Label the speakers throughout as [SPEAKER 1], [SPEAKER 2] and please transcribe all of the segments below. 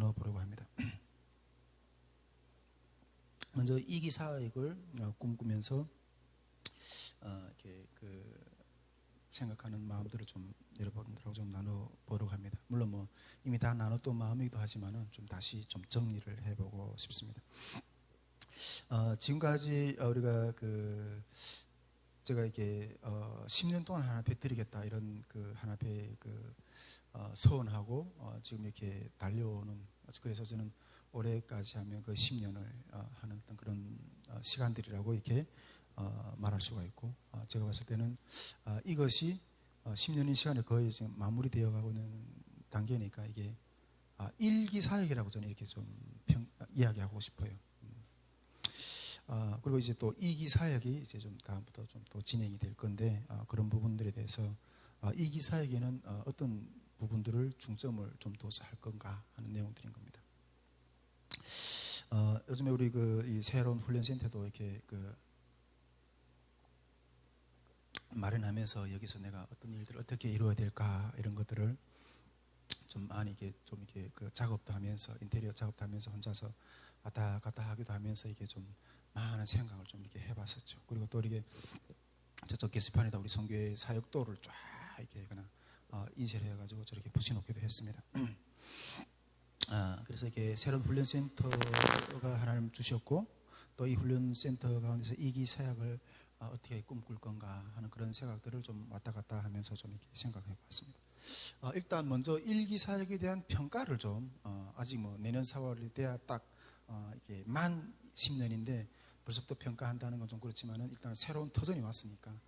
[SPEAKER 1] 나눠보려고 합니다. 먼저 이기사역을 꿈꾸면서 이렇게 생각하는 마음들을 좀 여러분들하고 좀 나눠보려고 합니다. 물론 뭐 이미 다 나눴던 마음이기도 하지만은 좀 다시 좀 정리를 해보고 싶습니다. 지금까지 우리가 제가 이렇게 10년 동안 하나님께 드리겠다 이런 하나님께 서원하고 지금 이렇게 달려오는, 그래서 저는 올해까지 하면 10년을 하는 어떤 그런 시간들이라고 이렇게 말할 수가 있고, 제가 봤을 때는 이것이 10년의 시간이 거의 지금 마무리되어 가고 있는 단계니까 이게 일기사역이라고 저는 이렇게 좀 이야기하고 싶어요. 그리고 이제 또 이기사역이 이제 좀 다음부터 좀 또 진행이 될 건데, 그런 부분들에 대해서 이기사역에는 어떤 부분들을 중점을 좀 둬서 할 건가 하는 내용들인 겁니다. 요즘에 우리 이 새로운 훈련센터도 이렇게 마련하면서 여기서 내가 어떤 일들을 어떻게 이루어야 될까 이런 것들을 좀 많이 이렇게 작업도 하면서, 인테리어 작업도 하면서 혼자서 왔다 갔다 하기도 하면서 이게 좀 많은 생각을 좀 이렇게 해봤었죠. 그리고 또 이렇게 저쪽 게시판에다 우리 선교의 사역도를 쫙 이렇게 그냥 인쇄해가지고 저렇게 붙여놓기도 했습니다. 그래서 이렇게 새로운 훈련센터가 하나님 주셨고, 또 이 훈련센터 가운데서 이기 사역을 어떻게 꿈꿀 건가 하는 그런 생각들을 좀 왔다 갔다 하면서 좀 이렇게 생각해 봤습니다. 일단 먼저 일기 사역에 대한 평가를 좀, 아직 뭐 내년 4월이 돼야 딱 이렇게 만 10년인데 벌써부터 평가한다는 건 좀 그렇지만은, 일단 새로운 터전이 왔으니까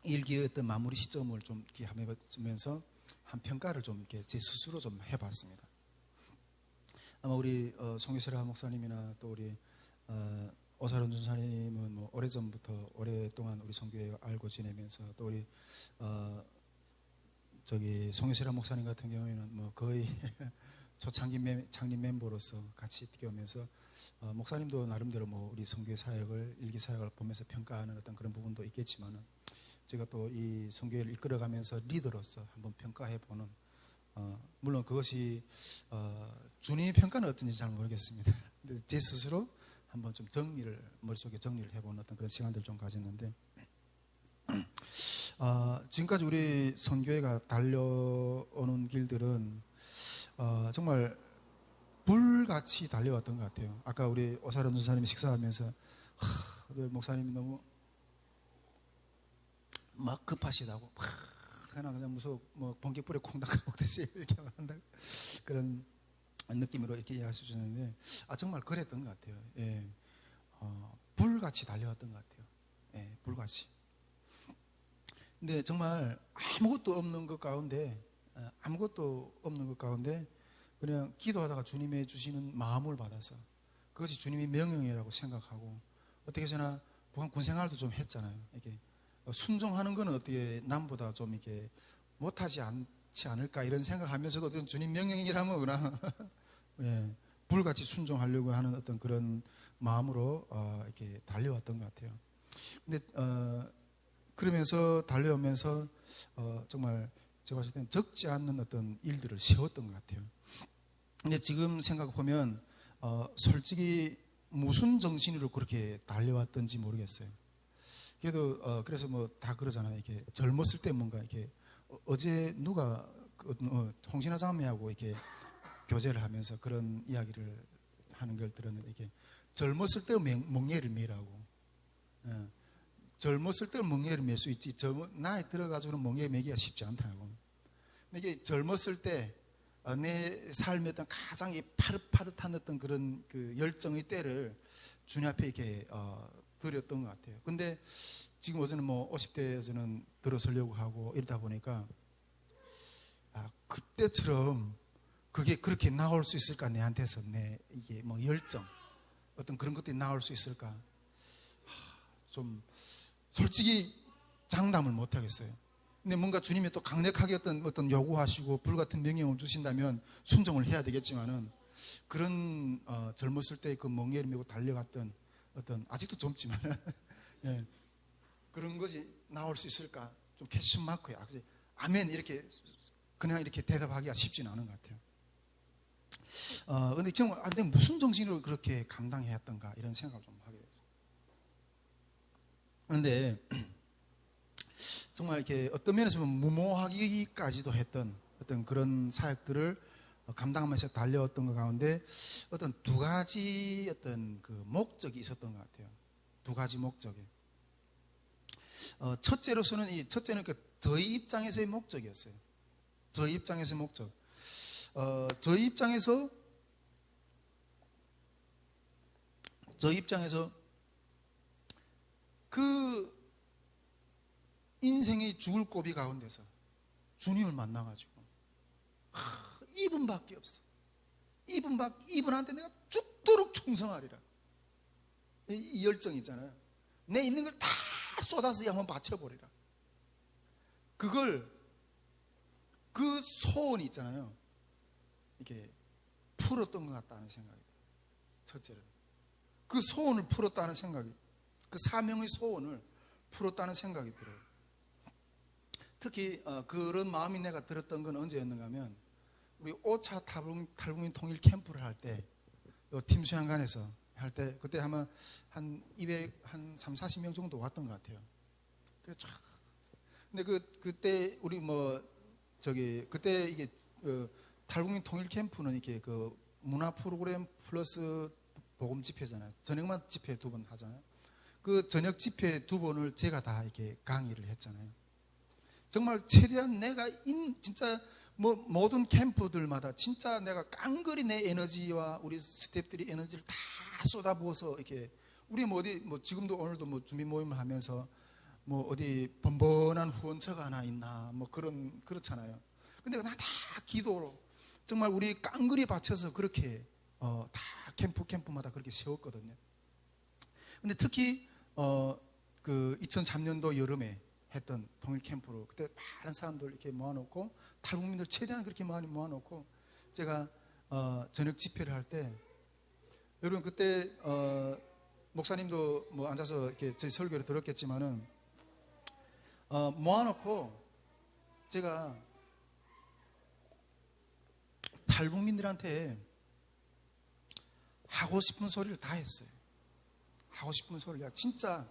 [SPEAKER 1] 일기의 어떤 마무리 시점을 좀 이렇게 하면서 한 평가를 좀 이렇게 제 스스로 좀 해봤습니다. 아마 우리 송유세라 목사님이나 또 우리 오사론 전사님은 뭐 오래전부터 오랫동안 우리 선교회 알고 지내면서, 또 우리 송유세라 목사님 같은 경우에는 뭐 거의 초창기 창립 멤버로서 같이 뛰어오면서, 목사님도 나름대로 뭐 우리 선교회 사역을, 일기 사역을 보면서 평가하는 어떤 그런 부분도 있겠지만은, 제가 또 이 선교회를 이끌어가면서 리더로서 한번 평가해보는, 물론 그것이 주님의 평가는 어떤지 잘 모르겠습니다. 근데 제 스스로 한번 좀 머릿속에 정리를 해보는 어떤 그런 시간들을 좀 가졌는데, 지금까지 우리 선교회가 달려오는 길들은 정말 불같이 달려왔던 것 같아요. 아까 우리 오사론 전사님이 식사하면서 목사님이 너무 막 급하시다고, 그냥 무슨 뭐 번개불에 콩닥 먹듯이 이렇게 한다, 그런 느낌으로 이렇게 이야기하셨는데, 정말 그랬던 것 같아요. 예. 불같이 달려왔던 것 같아요. 예, 불같이. 근데 정말 아무것도 없는 것 가운데 그냥 기도하다가 주님의 주시는 마음을 받아서, 그것이 주님의 명령이라고 생각하고, 어떻게 해서나 군생활도 좀 했잖아요. 이렇게 순종하는 거는 어떻게 남보다 좀 이렇게 못하지 않지 않을까 이런 생각하면서도 어떤 주님 명령이라면 그러나 예, 불같이 순종하려고 하는 어떤 그런 마음으로 이렇게 달려왔던 것 같아요. 근데 그러면서 달려오면서 정말 제가 봤을 때는 적지 않는 어떤 일들을 세웠던 것 같아요. 근데 지금 생각해 보면 솔직히 무슨 정신으로 그렇게 달려왔던지 모르겠어요. 그래도 그래서 뭐 다 그러잖아요. 이렇게 젊었을 때 뭔가 이렇게 어제 누가 홍신아 자매하고 이렇게 교제를 하면서 그런 이야기를 하는 걸 들었는데, 이게 젊었을 때 멍에를 매라고. 젊었을 때 멍에를 맬 수 있지, 나이 들어가지고는 멍에 매기가 쉽지 않다고. 근데 이게 젊었을 때 내 삶의 어떤 가장 파릇파릇한 어떤 그런 열정의 때를 주님 앞에 이렇게 드렸던 것 같아요. 근데 지금 어제는 뭐 50대에서는 들어서려고 하고 이러다 보니까 그때처럼 그게 그렇게 나올 수 있을까, 내한테서 이게 뭐 열정, 어떤 그런 것들이 나올 수 있을까, 좀 솔직히 장담을 못 하겠어요. 근데 뭔가 주님이 또 강력하게 어떤 요구하시고 불같은 명령을 주신다면 순종을 해야 되겠지만은, 그런 젊었을 때 그 멍에를 메고 달려갔던 어떤, 아직도 젊지만은 예, 그런 것이 나올 수 있을까, 좀 퀘스천 마크야. 아멘 이렇게 그냥 이렇게 대답하기가 쉽지는 않은 것 같아요. 근데 정말 내가 무슨 정신으로 그렇게 감당해왔던가 이런 생각을 좀 하게 됐어요. 그런데 정말 이렇게 어떤 면에서 보면 무모하기까지도 했던 어떤 그런 사역들을 감당하면서 달려왔던 것 가운데 어떤 두 가지 어떤 그 목적이 있었던 것 같아요. 두 가지 목적이. 첫째로서는 첫째는 저희 입장에서의 목적이었어요. 저희 입장에서의 목적. 저희 입장에서 그 인생의 죽을 고비 가운데서 주님을 만나가지고 이분밖에 없어. 이분한테 내가 죽도록 충성하리라. 이 열정이 있잖아요. 내 있는 걸 다 쏟아서 한번 바쳐버리라. 그 소원이 있잖아요. 이게 풀었던 것 같다는 생각이 들어요. 첫째는 그 소원을 풀었다는 생각이, 그 사명의 소원을 풀었다는 생각이 들어요. 특히 그런 마음이 내가 들었던 건 언제였는가 하면 우리 5차 탈북민 통일 캠프를 할 때, 팀 수양관에서 할 때, 그때 아마 한 340명 정도 왔던 것 같아요. 근데 그때 우리 그때 이게 탈북민 통일 캠프는 이렇게 그 문화 프로그램 플러스 복음 집회잖아요. 저녁만 집회 2번 하잖아요. 그 저녁 집회 2번을 제가 다 이렇게 강의를 했잖아요. 정말 최대한 내가 진짜 모든 캠프들마다 진짜 내가 깡그리 내 에너지와 우리 스태프들이 에너지를 다 쏟아부어서 이렇게 우리 어디 지금도 오늘도 준비 모임을 하면서 어디 번번한 후원처가 하나 있나 그렇잖아요. 근데 나 다 기도로 정말 우리 깡그리 바쳐서 그렇게 다 캠프마다 그렇게 세웠거든요. 근데 특히 그 2003년도 여름에 했던 통일 캠프로 그때 많은 사람들 이렇게 모아놓고 탈북민들 최대한 그렇게 많이 모아놓고 제가 저녁 집회를 할 때, 여러분 그때 목사님도 앉아서 이렇게 제 설교를 들었겠지만은 모아놓고 제가 탈북민들한테 하고 싶은 소리를 다 했어요. 하고 싶은 소리를, 진짜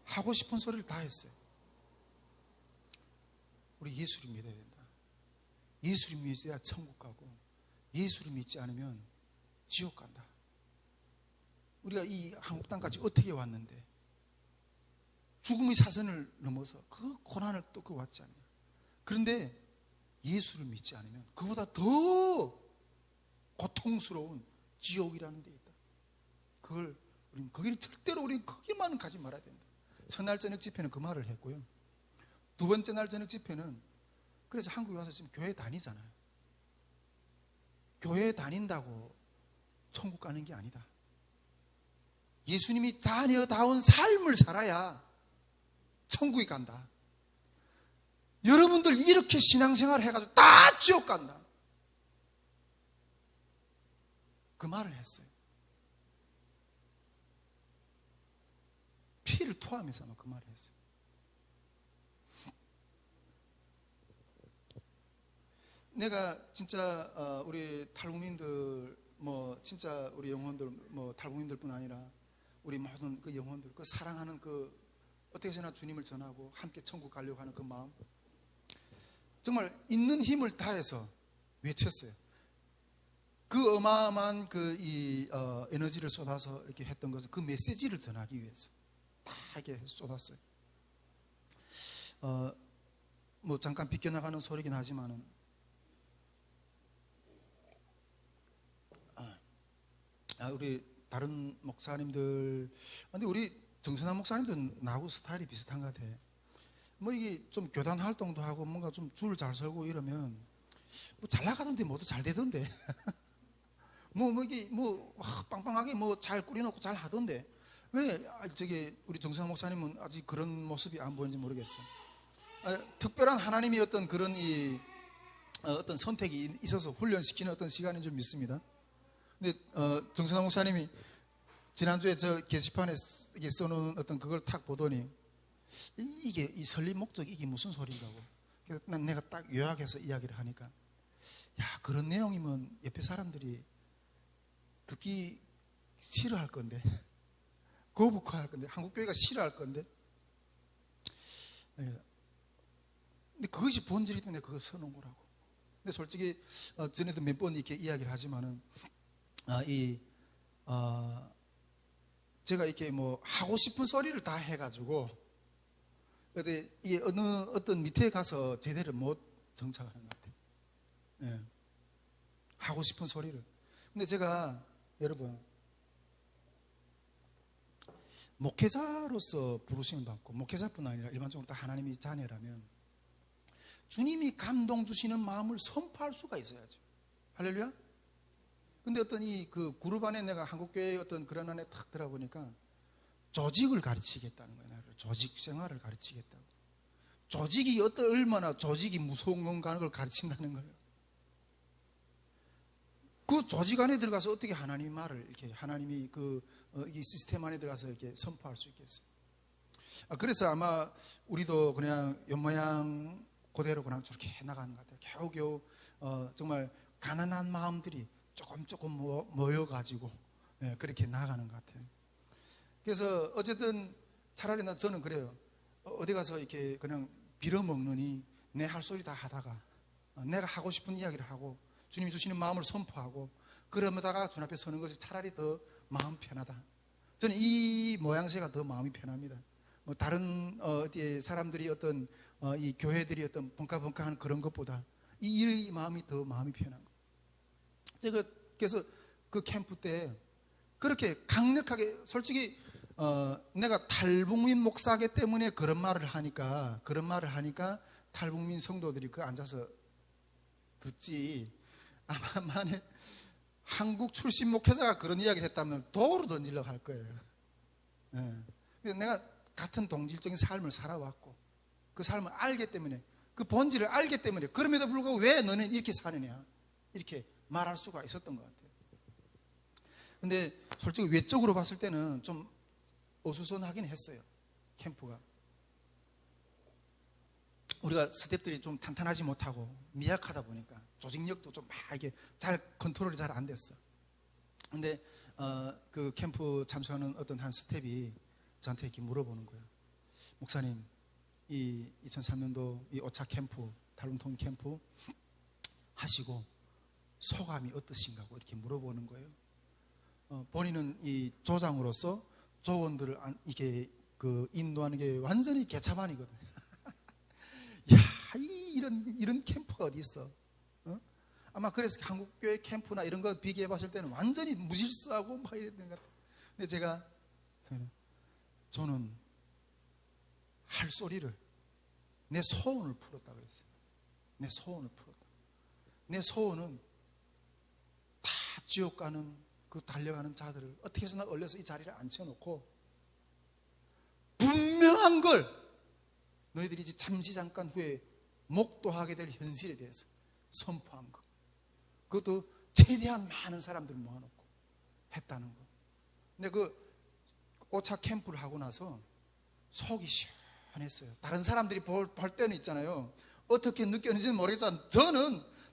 [SPEAKER 1] 하고 싶은 소리를 다 했어요. 우리 예수를 믿어야 된다. 예수를 믿어야 천국 가고 예수를 믿지 않으면 지옥 간다. 우리가 이 한국 땅까지 어떻게 왔는데 죽음의 사선을 넘어서 그 고난을 또 왔지 않냐. 그런데 예수를 믿지 않으면 그보다 더 고통스러운 지옥이라는 데 있다. 거기는 절대로 우리는 거기만 가지 말아야 된다. 첫날 저녁 집회는 그 말을 했고요. 두 번째 날 저녁 집회는, 그래서 한국에 와서 지금 교회 다니잖아요. 교회 다닌다고 천국 가는 게 아니다. 예수님이 자녀다운 삶을 살아야 천국에 간다. 여러분들 이렇게 신앙생활 해가지고 다 지옥 간다. 그 말을 했어요. 피를 토하면서 그 말을 했어요. 내가 진짜 우리 탈북민들 진짜 우리 영혼들 탈북민들뿐 아니라 우리 모든 그 영혼들, 그 사랑하는 어떻게 해서나 주님을 전하고 함께 천국 가려고 하는 그 마음, 정말 있는 힘을 다해서 외쳤어요. 그 어마어마한 에너지를 쏟아서 이렇게 했던 것은 그 메시지를 전하기 위해서 다 이렇게 쏟았어요. 잠깐 비껴나가는 소리긴 하지만은 우리 다른 목사님들, 근데 우리 정선한 목사님도 나하고 스타일이 비슷한 것 같아. 이게 좀 교단 활동도 하고 뭔가 좀 줄 잘 서고 이러면 잘 나가던데 모두 잘 되던데. 이게 빵빵하게 잘 꾸려놓고 잘 하던데 왜 우리 정선한 목사님은 아직 그런 모습이 안 보이는지 모르겠어요. 특별한 하나님이 어떤 그런 어떤 선택이 있어서 훈련시키는 어떤 시간인 줄 믿습니다. 근데 정선한 목사님이 지난주에 저 게시판에 써놓은 어떤 그걸 탁 보더니 이 설립 목적이 이게 무슨 소리인가 하고 그래서 내가 딱 요약해서 이야기를 하니까, 야, 그런 내용이면 옆에 사람들이 듣기 싫어할 건데, 거북할 건데, 한국교회가 싫어할 건데. 근데 그것이 본질이기 때문에 그걸 써놓은 거라고. 근데 솔직히 전에도 몇 번 이렇게 이야기를 하지만은 제가 이렇게 뭐 하고 싶은 소리를 다 해가지고, 근데 이게 어떤 밑에 가서 제대로 못 정착하는 것 같아요. 예. 하고 싶은 소리를. 근데 제가 여러분, 목회자로서 부르심을 받고, 목회자뿐 아니라 일반적으로 다 하나님이 자녀라면 주님이 감동 주시는 마음을 선포할 수가 있어야죠. 할렐루야. 근데 어떤 그 그룹 안에 내가 한국교회 어떤 그런 안에 탁 들어보니까 조직을 가르치겠다는 거예요. 나를 조직 생활을 가르치겠다고. 조직이 얼마나 조직이 무서운 건가 하는 걸 가르친다는 거예요. 그 조직 안에 들어가서 어떻게 하나님의 말을 이렇게 하나님이 이 시스템 안에 들어가서 이렇게 선포할 수 있겠어요. 그래서 아마 우리도 그냥 옆모양 그대로 그냥 저렇게 나가는 것 같아요. 겨우겨우 정말 가난한 마음들이 조금 모여가지고 그렇게 나가는 것 같아요. 그래서 어쨌든 차라리 저는 그래요. 어디 가서 이렇게 그냥 빌어먹느니 내 할 소리 다 하다가 내가 하고 싶은 이야기를 하고 주님이 주시는 마음을 선포하고 그러다가 주님 앞에 서는 것이 차라리 더 마음 편하다. 저는 이 모양새가 더 마음이 편합니다. 뭐 다른 어디 사람들이 어떤 이 교회들이 어떤 벙카벙카하는 그런 것보다 이 마음이 더 마음이 편한 거예요. 제가 그래서 그 캠프 때 그렇게 강력하게 솔직히 내가 탈북민 목사기 때문에 그런 말을 하니까 탈북민 성도들이 그 앉아서 듣지. 아마 만에 한국 출신 목회자가 그런 이야기를 했다면 도로 던지려고 할 거예요. 그래서 내가 같은 동질적인 삶을 살아왔고 그 삶을 알기 때문에 그 본질을 알기 때문에 그럼에도 불구하고 왜 너는 이렇게 사느냐 이렇게 말할 수가 있었던 것 같아요. 근데 솔직히 외적으로 봤을 때는 좀 어수선하긴 했어요. 캠프가 우리가 스태프들이 좀 탄탄하지 못하고 미약하다 보니까 조직력도 좀 막 이게 잘 컨트롤이 잘 안 됐어. 근데 그 캠프 참석하는 어떤 한 스태프이 저한테 이렇게 물어보는 거예요. 목사님, 이 2003년도 이 오차 캠프, 탈북민 캠프 하시고 소감이 어떠신가고 이렇게 물어보는 거예요. 본인은 이 조장으로서 조원들을 이게 그 인도하는 게 완전히 개차반이거든. 야, 이런 캠프가 어디 있어? 아마 그래서 한국교회 캠프나 이런 거 비교해 봤을 때는 완전히 무질서하고 막 이랬던 것 같아요. 근데 저는 할 소리를 내 소원을 풀었다 그랬어요. 내 소원을 풀었다. 내 소원은 다 지옥 가는 그 달려가는 자들을 어떻게 해서나 얼려서 이 자리를 앉혀놓고 분명한 걸 너희들이 이제 잠시 잠깐 후에 목도하게 될 현실에 대해서 선포한 거. 그것도 최대한 많은 사람들을 모아놓고 했다는 거. 근데 그 오차 캠프를 하고 나서 속이 시원했어요. 다른 사람들이 볼 때는 있잖아요. 어떻게 느꼈는지는 모르겠지만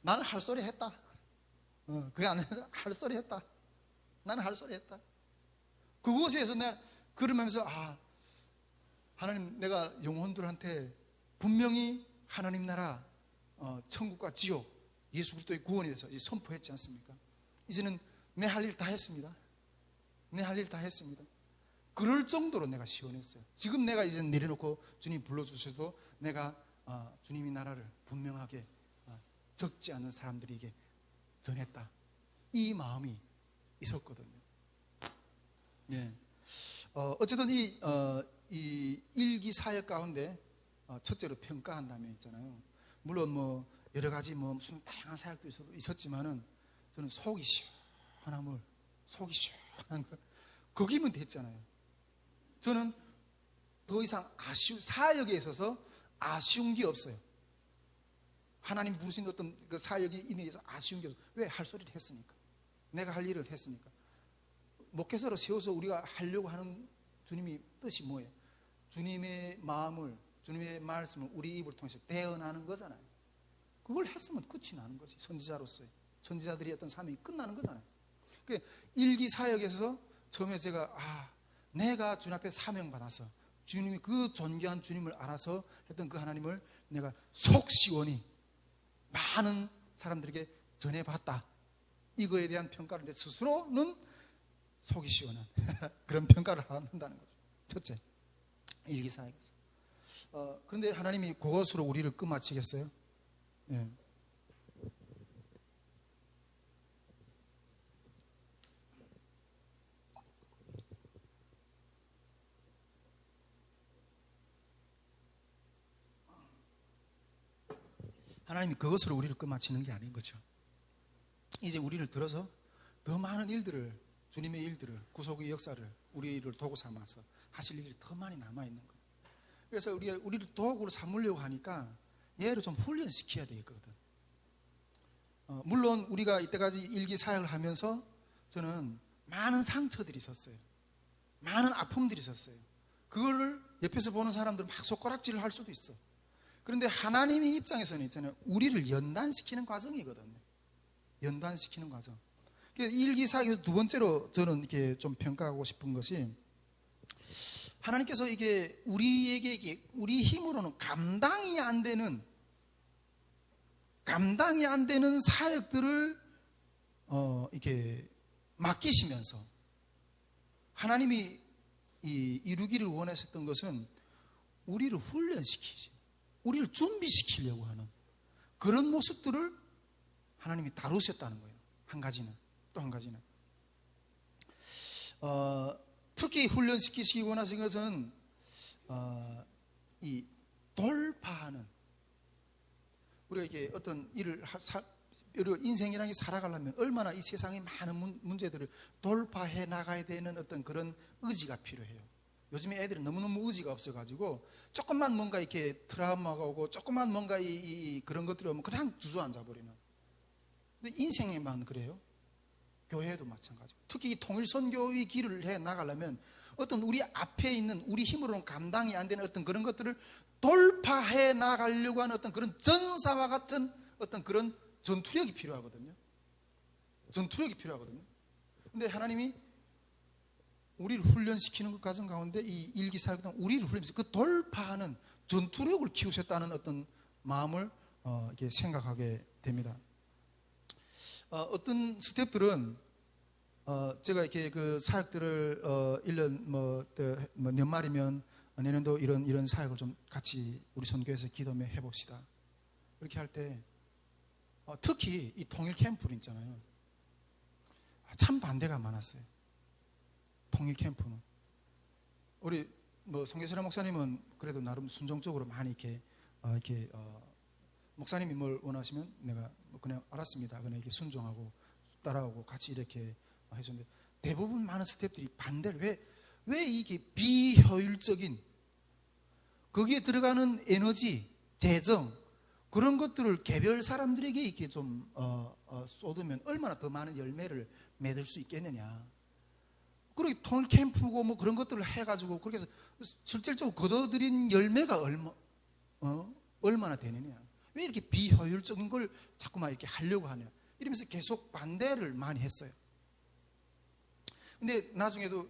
[SPEAKER 1] 나는 할 소리 했다. 그게 아니라 할 소리 했다. 나는 할 소리 했다. 그곳에서 내가 그러면서 하나님, 내가 영혼들한테 분명히 하나님 나라 천국과 지옥 예수 그리스도의 구원에 대해서 선포했지 않습니까? 이제는 내 할 일 다 했습니다. 내 할 일 다 했습니다. 그럴 정도로 내가 시원했어요. 지금 내가 이제 내려놓고 주님 불러주셔도 내가 주님의 나라를 분명하게 적지 않은 사람들에게 전했다. 이 마음이 있었거든요. 예. 어쨌든 이 일기 사역 가운데 첫째로 평가한다면 있잖아요. 물론 뭐 여러 가지 무슨 다양한 사역도 있었지만은 저는 속이 시원한 걸 거기면 됐잖아요. 저는 더 이상 사역에 있어서 아쉬운 게 없어요. 하나님 부르신 어떤 그 사역에 인해서 아쉬운 게 없어요. 왜? 할 소리를 했으니까. 내가 할 일을 했으니까. 목회자로 세워서 우리가 하려고 하는 주님의 뜻이 뭐예요? 주님의 마음을 주님의 말씀을 우리 입을 통해서 대언하는 거잖아요. 그걸 했으면 끝이 나는 거지. 선지자로서의 선지자들이 어떤 사명이 끝나는 거잖아요. 그 일기 사역에서 처음에 제가 내가 주님 앞에 사명받아서 주님이 그 존귀한 주님을 알아서 했던 그 하나님을 내가 속 시원히 많은 사람들에게 전해봤다. 이거에 대한 평가를 내 스스로는 속이 시원한 그런 평가를 한다는 거죠. 첫째, 일기사역에서. 그런데 하나님이 그것으로 우리를 끝마치겠어요? 예. 하나님이 그것으로 우리를 끝마치는 게 아닌 거죠. 이제 우리를 들어서 더 많은 일들을, 주님의 일들을, 구속의 역사를 우리를 도구 삼아서 하실 일이 더 많이 남아있는 거예요. 그래서 우리를 도구로 삼으려고 하니까 얘를 좀 훈련시켜야 되거든. 물론 우리가 이때까지 일기 사역을 하면서 저는 많은 상처들이 있었어요. 많은 아픔들이 있었어요. 그거를 옆에서 보는 사람들은 막 손가락질을 할 수도 있어. 그런데 하나님의 입장에서는 있잖아요. 우리를 연단시키는 과정이거든요. 연단시키는 과정. 일기 사역에서 두 번째로 저는 이렇게 좀 평가하고 싶은 것이, 하나님께서 이게 우리에게 우리 힘으로는 감당이 안 되는 사역들을 이렇게 맡기시면서 하나님이 이루기를 원하셨던 것은 우리를 훈련시키시, 우리를 준비시키려고 하는 그런 모습들을 하나님이 다루셨다는 거예요. 한 가지는, 또 한 가지는 특히 훈련시키시기 원하신 것은 이 돌파하는, 우리가 이게 어떤 일을 우리가 인생이라는 게 살아가려면 얼마나 이 세상의 많은 문제들을 돌파해 나가야 되는 어떤 그런 의지가 필요해요. 요즘에 애들은 너무너무 의지가 없어가지고 조금만 뭔가 이렇게 트라우마가 오고 조금만 뭔가 그런 것들이 오면 그냥 주저앉아 버리는. 근데 인생에만 그래요. 교회도 마찬가지고. 특히 이 통일선교의 길을 해 나가려면 어떤 우리 앞에 있는 우리 힘으로는 감당이 안 되는 어떤 그런 것들을 돌파해 나가려고 하는 어떤 그런 전사와 같은 어떤 그런 전투력이 필요하거든요. 전투력이 필요하거든요. 근데 하나님이 우리를 훈련시키는 그 과정 가운데 이 일기 사역 동안 우리를 훈련시키는 그 돌파하는 전투력을 키우셨다는 어떤 마음을 이렇게 생각하게 됩니다. 어떤 스태프들은 제가 이렇게 그 사역들을 1년 연말이면 내년도 이런 사역을 좀 같이 우리 선교에서 기도해 해봅시다. 이렇게 할 때 특히 이 통일 캠프를 있잖아요. 참 반대가 많았어요. 통일 캠프는 우리 송계철 목사님은 그래도 나름 순종적으로 많이 이렇게 목사님이 뭘 원하시면 내가 그냥 알았습니다. 그냥 이렇게 순종하고 따라오고 같이 이렇게 해줬는데, 대부분 많은 스태프들이 반대를 왜 이게 비효율적인 거기에 들어가는 에너지, 재정 그런 것들을 개별 사람들에게 이렇게 좀 쏟으면 얼마나 더 많은 열매를 맺을 수 있겠느냐. 그리고 통일 캠프고 뭐 그런 것들을 해가지고 그렇게 해서 실질적으로 거둬들인 열매가 얼마나 되느냐. 왜 이렇게 비효율적인 걸 자꾸만 이렇게 하려고 하냐. 이러면서 계속 반대를 많이 했어요. 근데 나중에도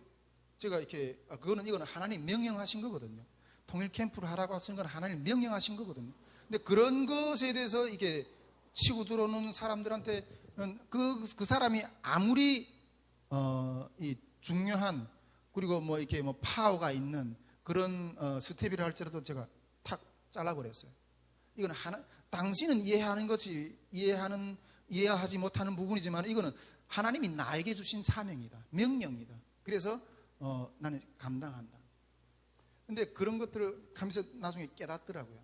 [SPEAKER 1] 제가 이렇게 이거는 하나님 명령하신 거거든요. 통일 캠프를 하라고 하시는 건 하나님 명령하신 거거든요. 근데 그런 것에 대해서 이게 치고 들어오는 사람들한테는 그 사람이 아무리 이 중요한 그리고 이렇게 파워가 있는 그런 스텝이라 할지라도 제가 탁 잘라버렸어요. 이건 당신은 이해하는 것이 이해하지 못하는 부분이지만 이거는 하나님이 나에게 주신 사명이다, 명령이다. 그래서 나는 감당한다. 근데 그런 것들을 하면서 나중에 깨닫더라고요.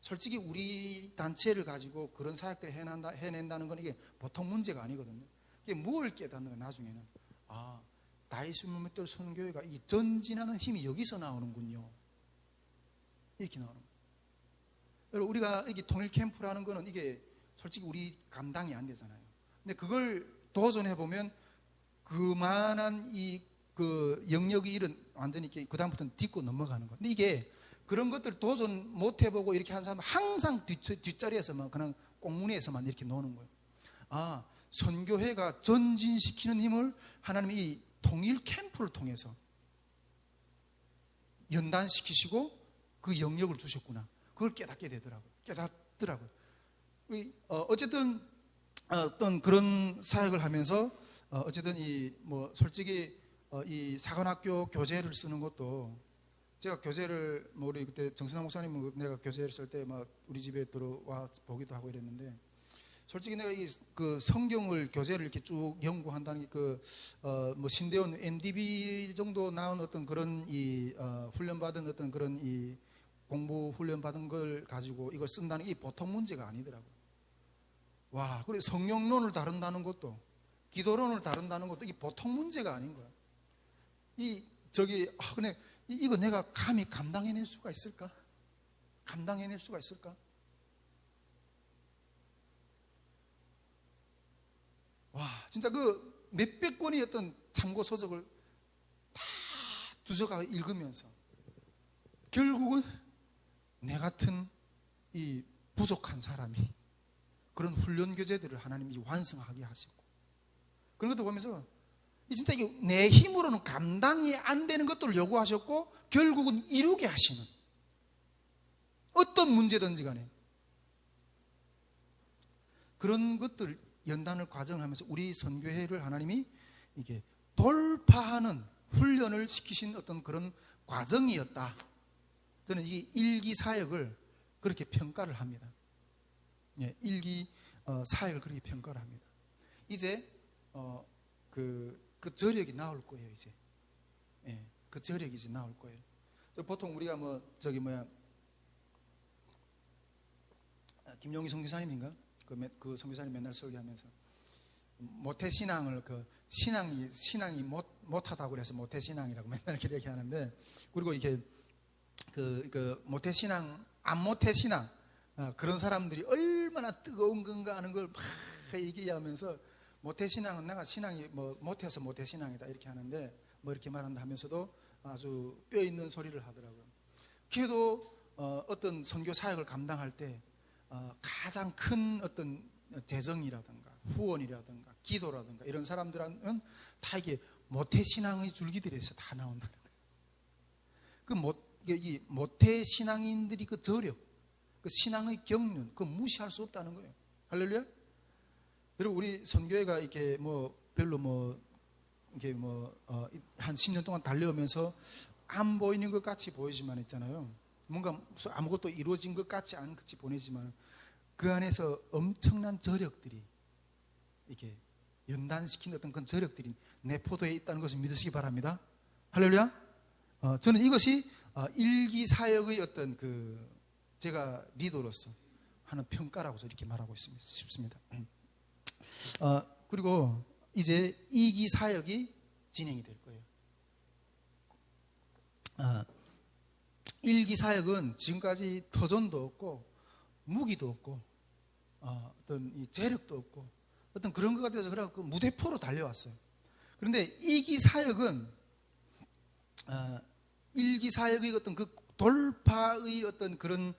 [SPEAKER 1] 솔직히 우리 단체를 가지고 그런 사역들을 해낸다는 건 이게 보통 문제가 아니거든요. 이게 뭘 깨닫는 거예요, 나중에는. 다이스문맷돌 선교회가 이 전진하는 힘이 여기서 나오는군요. 이렇게 나오는 거예요. 여러분, 우리가 이게 통일 캠프라는 거는 이게 솔직히 우리 감당이 안 되잖아요. 근데 그걸 도전해 보면 그만한 그 영역의 일은 완전히 이렇게 그다음부터는 딛고 넘어가는 거예요. 근데 이게 그런 것들 도전 못 해보고 이렇게 한 사람은 항상 뒷자리에서만 그냥 꽁무니에서만 이렇게 노는 거예요. 아, 선교회가 전진시키는 힘을 하나님이 이 통일 캠프를 통해서 연단시키시고 그 영역을 주셨구나. 그걸 깨닫게 되더라고요. 깨닫더라고요. 어쨌든 어떤 그런 사역을 하면서 어쨌든 솔직히 이 사관학교 교재를 쓰는 것도 제가 교재를 우리 그때 정신학 목사님 내가 교재를 쓸 때 막 우리 집에 들어와 보기도 하고 이랬는데 솔직히 내가 그 성경을 교재를 이렇게 쭉 연구한다는 게 신대원 MDB 정도 나온 어떤 그런 훈련받은 어떤 그런 공부 훈련받은 걸 가지고 이걸 쓴다는 게 보통 문제가 아니더라고요. 와, 그리고 성령론을 다룬다는 것도 기도론을 다룬다는 것도 이게 보통 문제가 아닌 거야. 근데 이거 내가 감히 감당해낼 수가 있을까? 감당해낼 수가 있을까? 와, 진짜 그 몇백 권의 어떤 참고 서적을 다 두저가 읽으면서 결국은 내 같은 이 부족한 사람이 그런 훈련 교재들을 하나님이 완성하게 하시고 그런 것도 보면서 진짜 이게 내 힘으로는 감당이 안 되는 것들을 요구하셨고 결국은 이루게 하시는 어떤 문제든지 간에 그런 것들 연단을 과정하면서 우리 선교회를 하나님이 이게 돌파하는 훈련을 시키신 어떤 그런 과정이었다. 저는 이 일기 사역을 그렇게 평가를 합니다. 예, 일기 사역을 그렇게 평가를 합니다. 이제 그 저력이 나올 거예요. 이제 그 저력이 이제 나올 거예요. 보통 우리가 김용희 선교사님인가? 그 선교사님 맨날 설교하면서 모태신앙을 신앙이 못하다고 그래서 모태신앙이라고 맨날 이렇게 얘기하는데 그리고 이게 모태신앙 안 모태신앙 그런 사람들이 얼마나 뜨거운 건가 하는 걸 막 얘기하면서 모태신앙은 내가 신앙이 못해서 모태신앙이다 이렇게 하는데 이렇게 말한다 하면서도 아주 뼈 있는 소리를 하더라고요. 그래도 어떤 선교 사역을 감당할 때 가장 큰 어떤 재정이라든가 후원이라든가 기도라든가 이런 사람들은 다 이게 모태신앙의 줄기들에서 다 나온다는 거예요. 이 모태신앙인들이 그 저력, 그 신앙의 경륜, 그 무시할 수 없다는 거예요. 할렐루야? 그리고 우리 선교회가 이렇게 별로 이게 한 10년 동안 달려오면서 안 보이는 것 같이 보이지만 있잖아요. 뭔가 아무것도 이루어진 것 같지 않은 것이 보내지만 그 안에서 엄청난 저력들이 이렇게 연단시킨 어떤 그런 저력들이 내포도에 있다는 것을 믿으시기 바랍니다. 할렐루야. 저는 이것이 일기 사역의 어떤 제가 리더로서 하는 평가라고 이렇게 말하고 싶습니다. 그리고 이제 2기 사역이 진행이 될 거예요. 1기 사역은 지금까지 터전도 없고 무기도 없고 어떤 이 재력도 없고 어떤 그런 것 같아서 그래갖고 무대포로 달려왔어요. 그런데 2기 사역은 1기 사역의 어떤 그 돌파의 어떤 그런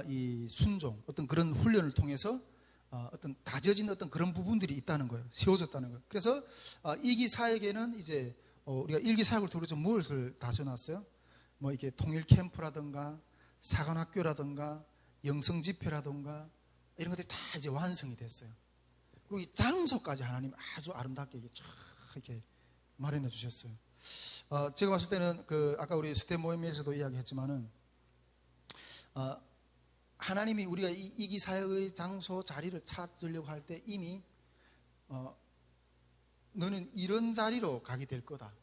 [SPEAKER 1] 이 순종, 어떤 그런 훈련을 통해서 어떤 다져진 어떤 그런 부분들이 있다는 거예요. 세워졌다는 거예요. 그래서 2기 사역에는 이제 우리가 1기 사역을 두고서 무엇을 다져놨어요? 이렇게 통일 캠프라든가 사관학교라든가 영성 집회라든가 이런 것들이 다 이제 완성이 됐어요. 그리고 이 장소까지 하나님 아주 아름답게 이렇게 마련해 주셨어요. 제가 봤을 때는 아까 우리 스텝 모임에서도 이야기했지만은 하나님이 우리가 이기 사역의 장소 자리를 찾으려고 할 때 이미 너는 이런 자리로 가게 될 거다.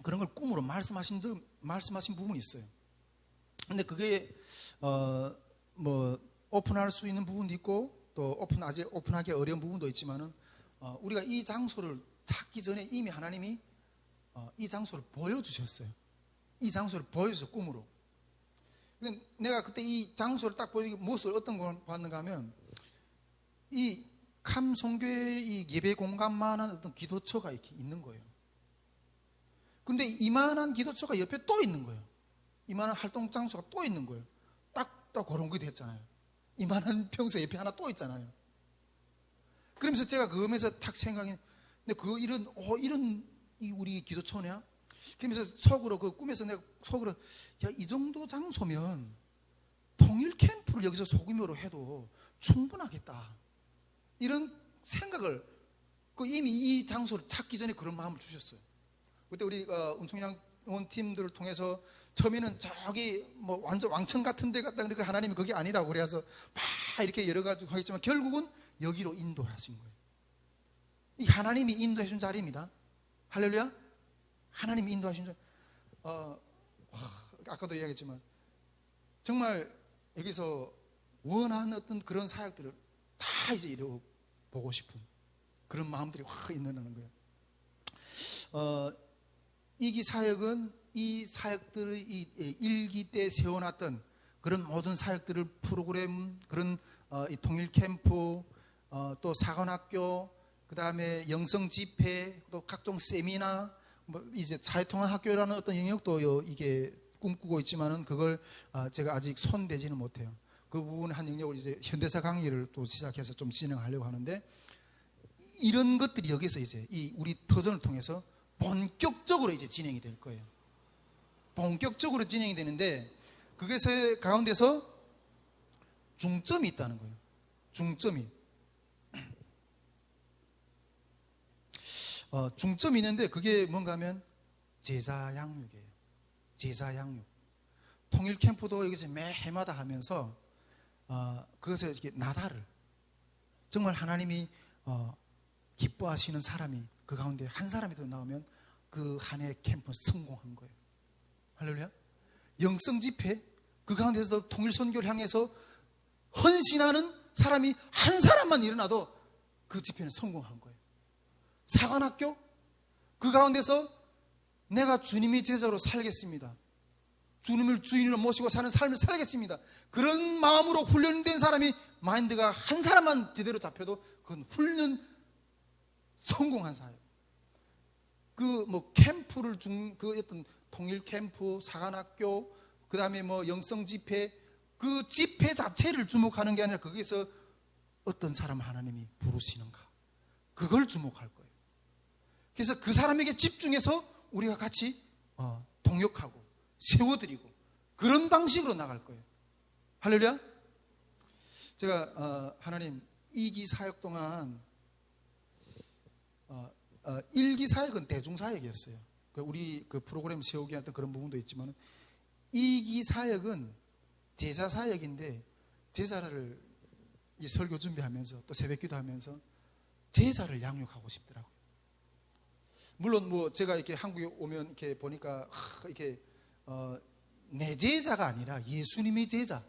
[SPEAKER 1] 그런 걸 꿈으로 말씀하신 부분이 있어요. 근데 그게 오픈할 수 있는 부분도 있고 또 아직 오픈하기 어려운 부분도 있지만은 우리가 이 장소를 찾기 전에 이미 하나님이 이 장소를 보여주셨어요. 이 장소를 보여줘서 꿈으로. 근데 내가 그때 이 장소를 딱 보여주기 무엇을 어떤 걸 봤는가 하면 이 감송교회의 이 예배 공간만한 어떤 기도처가 이렇게 있는 거예요. 그런데 이만한 기도처가 옆에 또 있는 거예요. 이만한 활동 장소가 또 있는 거예요. 딱 그런 게 됐잖아요. 이만한 평소 옆에 하나 또 있잖아요. 그러면서 제가 그러면서 탁 생각해, 근데 이런 우리 기도처냐? 그러면서 속으로 그 꿈에서 내가 속으로, 야, 이 정도 장소면 통일 캠프를 여기서 소규모로 해도 충분하겠다. 이런 생각을 이미 이 장소를 찾기 전에 그런 마음을 주셨어요. 그때 우리 은총양 원팀들을 통해서 처음에는 저기 뭐 완전 왕천 같은 데 갔다 그러니까 하나님이 그게 아니라고 그래서 막 이렇게 여러 가지 하겠지만 결국은 여기로 인도하신 거예요. 이 하나님이 인도해 준 자리입니다. 할렐루야. 하나님이 인도하신 자리. 아까도 이야기했지만 정말 여기서 원하는 어떤 그런 사역들을 다 이제 이뤄보고 싶은 그런 마음들이 확 있는 거예요. 이기 사역은 이 사역들의 이 일기 때 세워놨던 그런 모든 사역들을 프로그램, 그런 이 통일 캠프, 또 사관학교, 그 다음에 영성 집회, 또 각종 세미나, 뭐 이제 사회통합 학교라는 어떤 영역도 이게 꿈꾸고 있지만은 그걸 제가 아직 손대지는 못해요. 그 부분의 한 영역을 이제 현대사 강의를 또 시작해서 좀 진행하려고 하는데, 이런 것들이 여기서 이제 이 우리 터전을 통해서 본격적으로 이제 진행이 될 거예요. 본격적으로 진행이 되는데, 그것의 가운데서 중점이 있다는 거예요. 중점이 있는데 그게 뭔가 하면 제자 양육이에요. 제자 양육. 통일 캠프도 여기서 매 해마다 하면서 그것을 이렇게 나달을 정말 하나님이 기뻐하시는 사람이 그 가운데 한 사람이 더 나오면 그 한 해 캠프는 성공한 거예요. 할렐루야. 영성 집회, 그 가운데서 통일 선교를 향해서 헌신하는 사람이 한 사람만 일어나도 그 집회는 성공한 거예요. 사관학교, 그 가운데서 내가 주님의 제자로 살겠습니다. 주님을 주인으로 모시고 사는 삶을 살겠습니다. 그런 마음으로 훈련된 사람이 마인드가 한 사람만 제대로 잡혀도 그건 훈련 성공한 사역. 그 뭐 캠프를 그 어떤 통일 캠프, 사관학교, 그 다음에 뭐 영성 집회, 그 집회 자체를 주목하는 게 아니라 거기에서 어떤 사람 하나님이 부르시는가, 그걸 주목할 거예요. 그래서 그 사람에게 집중해서 우리가 같이 동역하고 세워드리고 그런 방식으로 나갈 거예요. 할렐루야. 제가 하나님 2기 사역 동안 1기 사역은 대중사역이었어요. 우리 그 프로그램 세우기 했던 그런 부분도 있지만 2기 사역은 제자 사역인데, 제자를 이 설교 준비하면서 또 새벽기도 하면서 제자를 양육하고 싶더라고요. 물론 뭐 제가 이렇게 한국에 오면 이렇게 보니까 이렇게 내 제자가 아니라 예수님의 제자.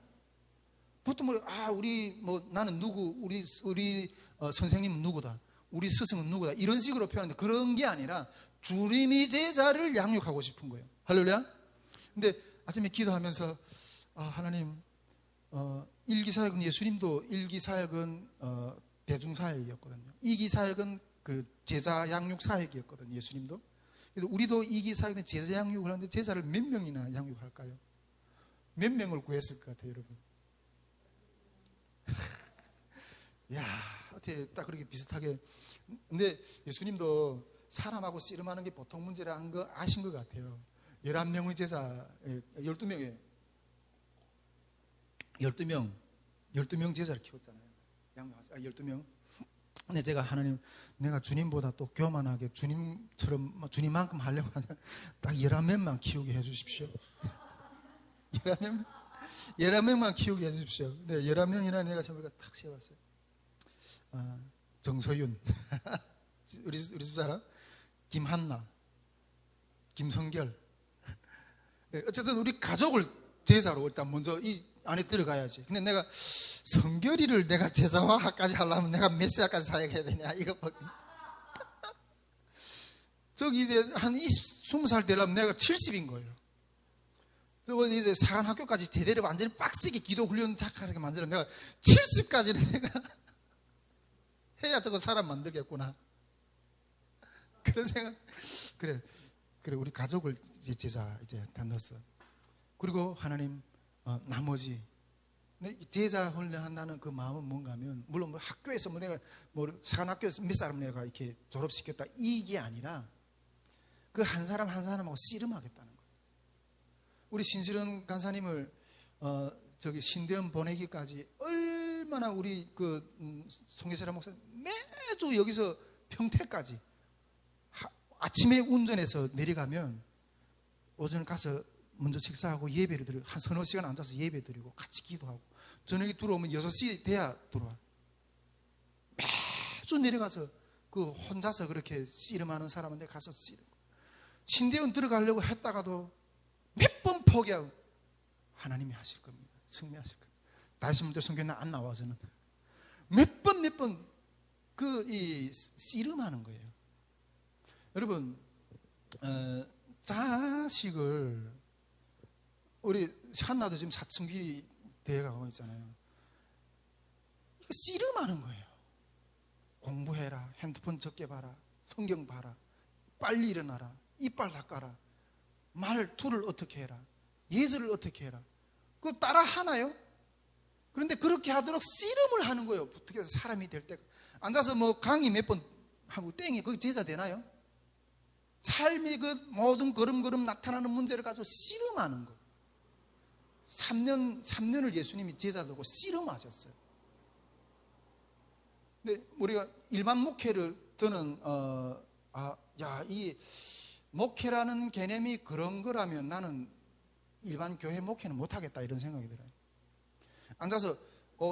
[SPEAKER 1] 보통 우리 나는 누구, 우리 선생님은 누구다, 우리 스승은 누구다, 이런 식으로 표현하는데 그런 게 아니라 주님의 제자를 양육하고 싶은 거예요. 할렐루야. 근데 아침에 기도하면서 하나님, 1기 사역은 예수님도 1기 사역은 대중사역이었거든요. 2기 사역은 그 제자 양육 사역이었거든요. 예수님도. 그래서 우리도 2기 사역은 제자 양육을 하는데 제자를 몇 명이나 양육할까요? 몇 명을 구했을 것 같아요, 여러분? 야, 어떻게 딱 그렇게 비슷하게. 근데 예수님도 사람하고 씨름하는 게 보통 문제라는 거 아신 것 같아요. 11명의 제자, 12명이에요. 12명 제자를 키웠잖아요. 12명. 근데 제가 하나님, 내가 주님보다 또 교만하게 주님처럼 주님만큼 하려고 하면 딱 11명만 키우게 해주십시오. 11명만 키우게 해주십시오. 근데 11명이나 내가 저번에 탁 세웠어요. 정서윤, 우리 집사람, 김한나, 김성결. 어쨌든 우리 가족을 제자로 일단 먼저 이 안에 들어가야지. 근데 내가 성결이를 내가 제자화까지 하려면 내가 몇 살까지 사역해야 되냐, 이거. 저기 이제 한 20살 되려면 내가 70인 거예요. 저거 이제 사관학교까지 제대로 완전히 빡세게 기도 훈련 작하게 만들면 내가 70까지는 내가 해야 저거 사람 만들겠구나. 그런 생각. 그래. 그래 우리 가족을 이제 제자 이제 다 넣었어. 그리고 하나님 나머지 제자 훈련한다는 그 마음은 뭔가 하면 물론 뭐 학교에서 뭐 내가 뭐 사관학교에서 몇 사람 내가 이렇게 졸업시켰다 이게 아니라 그 한 사람 한 사람하고 씨름하겠다는 거예요. 우리 신실현 간사님을 저기 신대원 보내기까지 얼마나 우리 그 송계세라 목사님 매주 여기서 평택까지 아침에 운전해서 내려가면 오전에 가서 먼저 식사하고 예배를 드리고 한 서너 시간 앉아서 예배 드리고 같이 기도하고 저녁에 들어오면 6시 돼야 들어와. 매주 내려가서 그 혼자서 그렇게 씨름하는 사람한테 가서 씨름. 신대원 들어가려고 했다가도 몇 번 포기하고 하나님이 하실 겁니다. 승리하실 겁니다. 다시 문제 성경에 안 나와서는 몇 번 그 이 씨름하는 거예요. 여러분 자식을 우리 한나도 지금 사춘기 대해가고 있잖아요. 이거 씨름하는 거예요. 공부해라, 핸드폰 적게 봐라, 성경 봐라, 빨리 일어나라, 이빨 닦아라, 말투를 어떻게 해라, 예절을 어떻게 해라. 그거 따라 하나요? 그런데 그렇게 하도록 씨름을 하는 거예요. 어떻게 해서 사람이 될 때가. 앉아서 뭐 강의 몇 번 하고 땡이 그게 제자 되나요? 삶의 그 모든 걸음걸음 나타나는 문제를 가지고 씨름하는 거. 3년을 예수님이 제자 두고 씨름하셨어요. 근데 우리가 일반 목회를 저는 이 목회라는 개념이 그런 거라면 나는 일반 교회 목회는 못하겠다 이런 생각이 들어요. 앉아서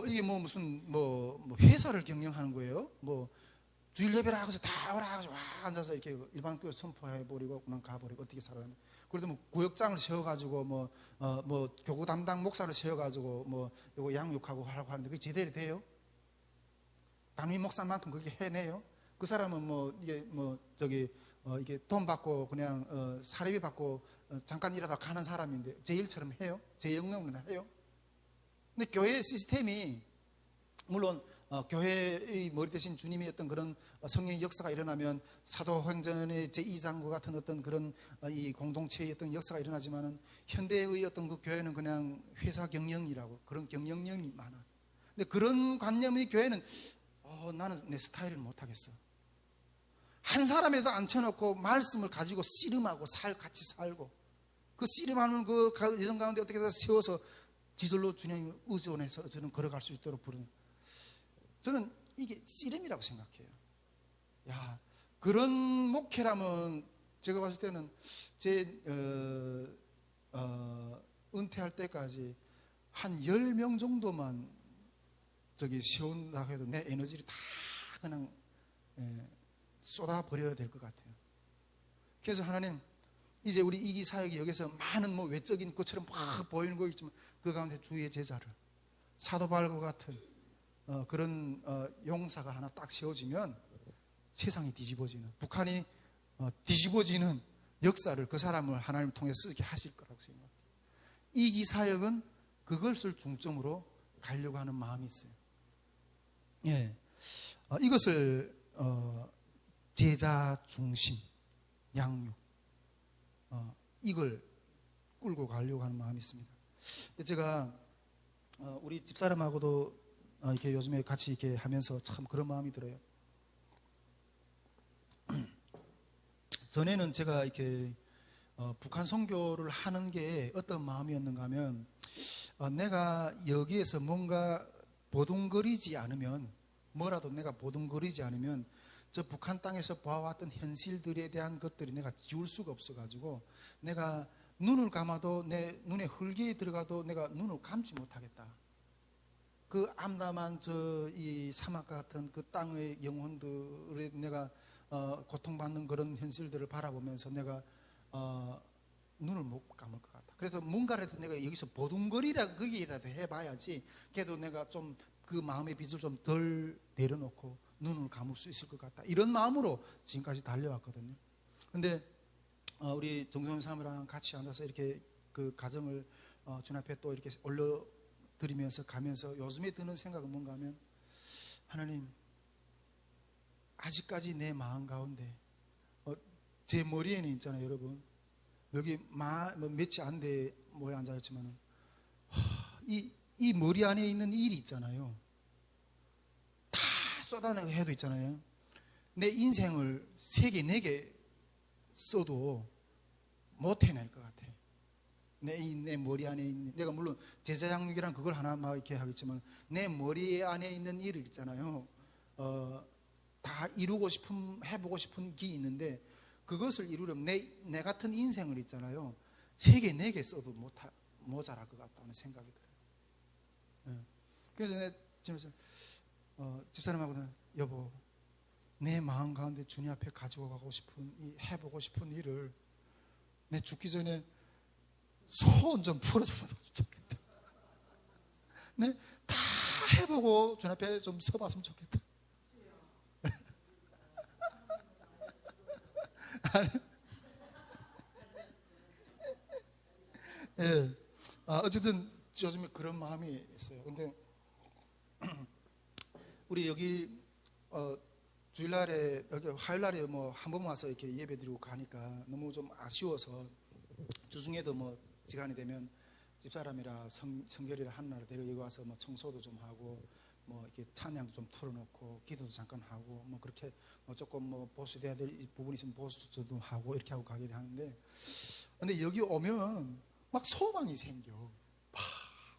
[SPEAKER 1] 이게 뭐 무슨 뭐 회사를 경영하는 거예요? 뭐 주일 예배를 하고서 다 오라 하고서 와 앉아서 이렇게 일반 교회 선포해버리고 그냥 가버리고 어떻게 살아가면. 그래도 뭐 구역장을 세워가지고 뭐 교구 담당 목사를 세워가지고 뭐 요거 양육하고 하라고 하는데 그게 제대로 돼요? 담임 목사만큼 그게 해내요? 그 사람은 뭐 이게 뭐 저기 이게 돈 받고 그냥 사례비 받고 잠깐 일하다 가는 사람인데 제 일처럼 해요? 제 영역은 해요? 근데 교회 시스템이 물론 교회의 머리 대신 주님이 어떤 그런 성령의 역사가 일어나면 사도행전의 제2장과 같은 어떤 그런 이 공동체의 어떤 역사가 일어나지만은 현대의 어떤 그 교회는 그냥 회사 경영이라고 그런 경영력이 많아. 근데 그런 관념의 교회는 나는 내 스타일을 못하겠어. 한 사람에도 앉혀놓고 말씀을 가지고 씨름하고 같이 살고 그 씨름하는 그 예정 가운데 어떻게 해서 세워서 지절로 주님이 의존해서 저는 걸어갈 수 있도록 부르는. 저는 이게 씨름이라고 생각해요. 야, 그런 목회라면 제가 봤을 때는 제 은퇴할 때까지 한 10명 정도만 저기 세운다고 해도 내 에너지를 다 그냥 쏟아버려야 될 것 같아요. 그래서 하나님 이제 우리 이기 사역이 여기서 많은 뭐 외적인 것처럼 막 보이는 거 있지만 그 가운데 주의 제자를 사도 바울과 같은 그런 용사가 하나 딱 세워지면 세상이 뒤집어지는 북한이 뒤집어지는 역사를 그 사람을 하나님을 통해 쓰게 하실 거라고 생각합니다. 이기 사역은 그것을 중점으로 가려고 하는 마음이 있어요. 예, 이것을 제자 중심 양육 이걸 끌고 가려고 하는 마음이 있습니다. 제가 우리 집사람하고도 이렇게 요즘에 같이 이렇게 하면서 참 그런 마음이 들어요. 전에는 제가 이렇게 북한 선교를 하는 게 어떤 마음이었는가 하면 내가 여기에서 뭔가 보둥거리지 않으면 뭐라도 내가 보둥거리지 않으면 저 북한 땅에서 보아왔던 현실들에 대한 것들이 내가 지울 수가 없어가지고 내가 눈을 감아도 내 눈에 흙이 들어가도 내가 눈을 감지 못하겠다. 그 암담한 이 사막과 같은 그 땅의 영혼들에 내가 고통받는 그런 현실들을 바라보면서 내가 눈을 못 감을 것 같다. 그래서 뭔가라도 내가 여기서 보둥거리라도 해봐야지. 그래도 내가 좀 그 마음의 빚을 좀 덜 내려놓고 눈을 감을 수 있을 것 같다. 이런 마음으로 지금까지 달려왔거든요. 근데 우리 정성훈 사람이랑 같이 앉아서 이렇게 그 가정을 주님 앞에 또 이렇게 올려드리면서 가면서 요즘에 드는 생각은 뭔가 하면 하나님 아직까지 내 마음 가운데 제 머리에는 있잖아요, 여러분. 여기 뭐 몇이 안 돼 모여 앉아있지만은 이 머리 안에 있는 일이 있잖아요. 다 쏟아내고 해도 있잖아요. 내 인생을 3개, 4개 써도 못 해낼 것 같아. 내 머리 안에 있는, 내가 물론 제사장육이란 그걸 하나 막 이렇게 하겠지만, 내 머리 안에 있는 일을 있잖아요. 다 이루고 싶은, 해보고 싶은 게 있는데, 그것을 이루려면 내 같은 인생을 있잖아요. 3개, 4개 써도 모자랄 것 같다는 생각이 들어요. 네. 그래서 내 집사람하고는, 여보, 내 마음 가운데 주님 앞에 가지고 가고 싶은, 해보고 싶은 일을 내 죽기 전에 소원 좀 풀어주면 좋겠다. 네? 다 해보고 주님 앞에 좀 서봤으면 좋겠다. 예. 어쨌든 요즘에 그런 마음이 있어요. 근데 우리 여기 주일날에 여기 화요일날에 뭐 한 번 와서 이렇게 예배드리고 가니까 너무 좀 아쉬워서 주중에도 뭐 시간이 되면 집사람이라 성결이라 하는 날 데려 여기 와서 뭐 청소도 좀 하고 뭐 이렇게 찬양도 좀 틀어놓고 기도도 잠깐 하고 뭐 그렇게 뭐 조금 뭐 보수돼야 될 부분이 있으면 보수도 하고 이렇게 하고 가기를 하는데, 근데 여기 오면 막 소망이 생겨.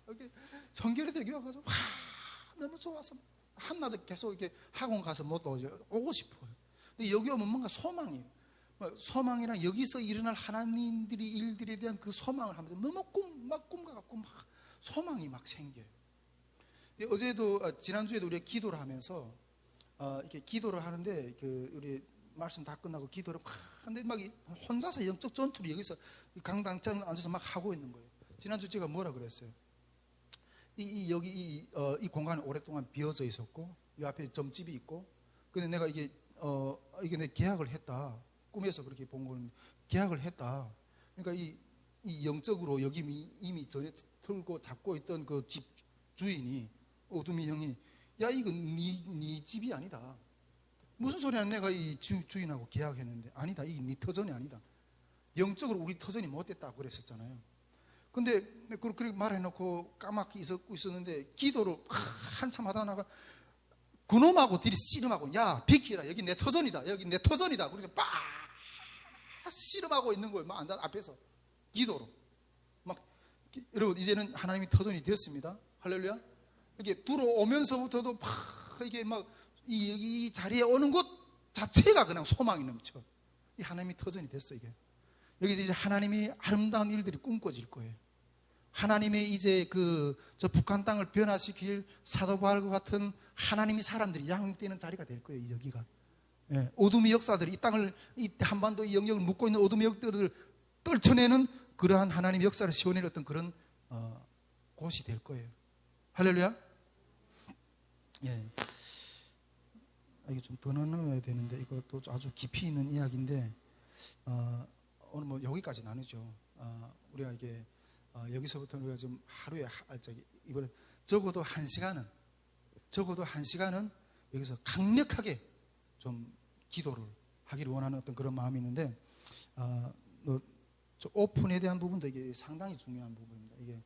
[SPEAKER 1] 여기 성결이 되게 와가지고 너무 좋아서 한나도 계속 이렇게 학원 가서 못 오고 싶어요. 근데 여기 오면 뭔가 소망이랑 여기서 일어날 하나님들이 일들에 대한 그 소망을 하면서 너무 꿈과 같고 막 소망이 막 생겨요. 어제도 지난주에도 우리가 기도를 하면서 이렇게 기도를 하는데 우리 말씀 다 끝나고 기도를 막 하는데 막 혼자서 영적 전투를 여기서 강당장 앉아서 막 하고 있는 거예요. 지난주 제가 뭐라 그랬어요? 여기 이 공간이 오랫동안 비어져 있었고 이 앞에 점집이 있고, 근데 내가 이게 내 계약을 했다. 꿈에서 그렇게 본 건 계약을 했다. 그러니까 이 영적으로 여기 이미 전에 털고 잡고 있던 그 집 주인이 오두미 형이, 야 이거 네 집이 아니다. 무슨 소리야? 내가 이 주인하고 계약했는데. 아니다. 이게 네 터전이 아니다. 영적으로 우리 터전이 못됐다고 그랬었잖아요. 근데 그렇게 말해놓고 까맣게 있었는데 기도를 한참 하다 나가 그놈하고 들이 씨름하고, 야 비키라, 여기 내 터전이다, 여기 내 터전이다. 그래서 빡 씨름하고 있는 거예요. 막 앉아 앞에서 기도로 막. 여러분 이제는 하나님이 터전이 되었습니다. 할렐루야. 이렇게 들어오면서부터도 막 이게 막 이 자리에 오는 것 자체가 그냥 소망이 넘쳐. 이 하나님이 터전이 됐어. 이게 여기 이제 하나님이 아름다운 일들이 꿈꿔질 거예요. 하나님의 이제 저 북한 땅을 변화시킬 사도 바울과 같은 하나님이 사람들이 양육되는 자리가 될 거예요. 여기가. 예, 오두미 역사들이 이 땅을, 이 한반도의 영역을 묶고 있는 오두미 역사들을 떨쳐내는 그러한 하나님의 역사를 시원해냈던 그런 곳이 될 거예요. 할렐루야. 예. 이게 좀 더 나눠야 되는데 이것도 아주 깊이 있는 이야기인데 오늘 뭐 여기까지 나누죠. 우리가 이게 여기서부터 우리가 좀 하루에 이번에 적어도 한 시간은 여기서 강력하게 좀 기도를 하기를 원하는 어떤 그런 마음이 있는데, 오픈에 대한 부분도 이게 상당히 중요한 부분입니다. 이게